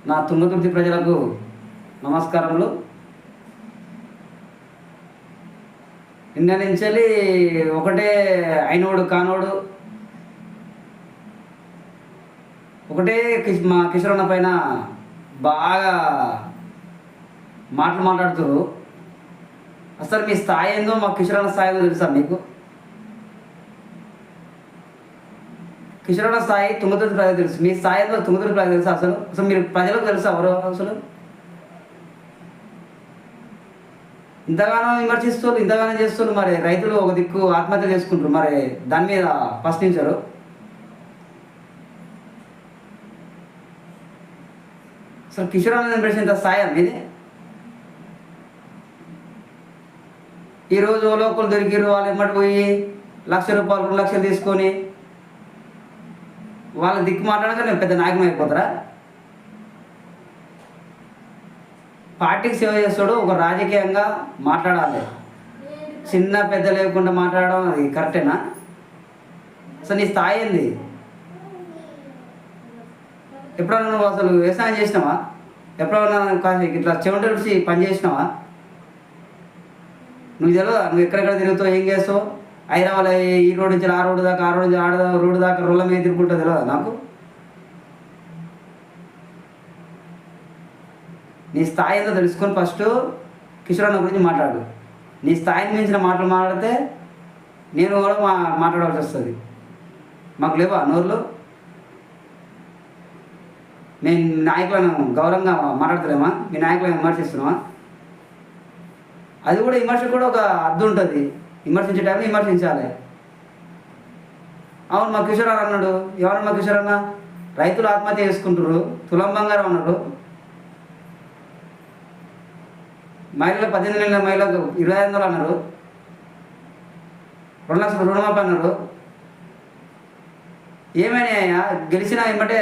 నా తుంగతుర్తి ప్రజలకు నమస్కారములు. నిన్న నుంచి ఒకటే అయినోడు కానోడు ఒకటే మా కిషోరన్న పైన బాగా మాట్లాడుతున్నారు. అసలు మీ స్థాయి ఏందో, మా కిషోరన్న స్థాయి ఏందో తెలుసా మీకు? కిషోరన్న స్థాయి తుంగతుర్తి ప్రజలకు తెలుసు, మీ స్థాయి ఏందో తుంగతుర్తి ప్రజలకు తెలుసా? అసలు అసలు మీరు ప్రజలకు తెలుసా ఎవరు? అసలు ఇంతగానో విమర్శిస్తారు, ఇంతగానో చేస్తారు. మరి రైతులు ఒక దిక్కు ఆత్మహత్య చేసుకుంటారు, మరి దాని మీద ప్రశ్నించరు. అసలు కిషోరన్న ఇంప్రెషన్ ఇంత స్థాయి మీది. ఈరోజు లోకలు దొరికిరు, వాళ్ళు ఎమ్మటి పోయి ₹1,00,000 2,00,000 తీసుకొని వాళ్ళ దిక్కు మాట్లాడక నేను పెద్ద నాయకం అయిపోతారా? పార్టీకి సేవ చేస్తాడు, ఒక రాజకీయంగా మాట్లాడాలి. చిన్న పెద్ద లేకుండా మాట్లాడడం అది కరెక్టేనా? అసలు నీ స్థాయి ఏంది? ఎప్పుడన్నా నువ్వు అసలు వ్యవసాయం చేసినావా? ఎప్పుడన్నా ఇట్లా చెమటలిసి పని చేసినావా? నువ్వు తెలియదా నువ్వు ఎక్కడెక్కడ తిరుగుతావు, ఏం చేస్తావు? హైదరాబాద్ ఈ రోడ్డు నుంచి ఆ రోడ్డు దాకా, ఆ రోడ్డు నుంచి రోడ్డు దాకా రోడ్ల మీద తిరుగుకుంటా తెలియదా నాకు? నీ స్థాయి ఏందో తెలుసుకొని ఫస్ట్ కిషోరన్న గురించి మాట్లాడు. నీ స్థాయిని మించిన మాటలు మాట్లాడితే నేను కూడా మాట్లాడాల్సి వస్తుంది. మాకు లేవా నోరులు? నేను నాయకులను గౌరవంగా మాట్లాడతలేమా? మీ నాయకులను విమర్శిస్తున్నామా? అది కూడా విమర్శ కూడా ఒక అర్థం ఉంటుంది. విమర్శించే టైంలో విమర్శించాలి. అవును, మా కిషోరన్న అన్నాడు. ఎవరు మా కిషోరన్న? రైతులు ఆత్మహత్య చేసుకుంటారు, తులం బంగారం అన్నారు. మహిళలు 18 నెలల మహిళలకు 25,000 అన్నారు. 2,00,000 రుణమాఫీ అన్నారు. ఏమైనా గెలిచినా ఏమంటే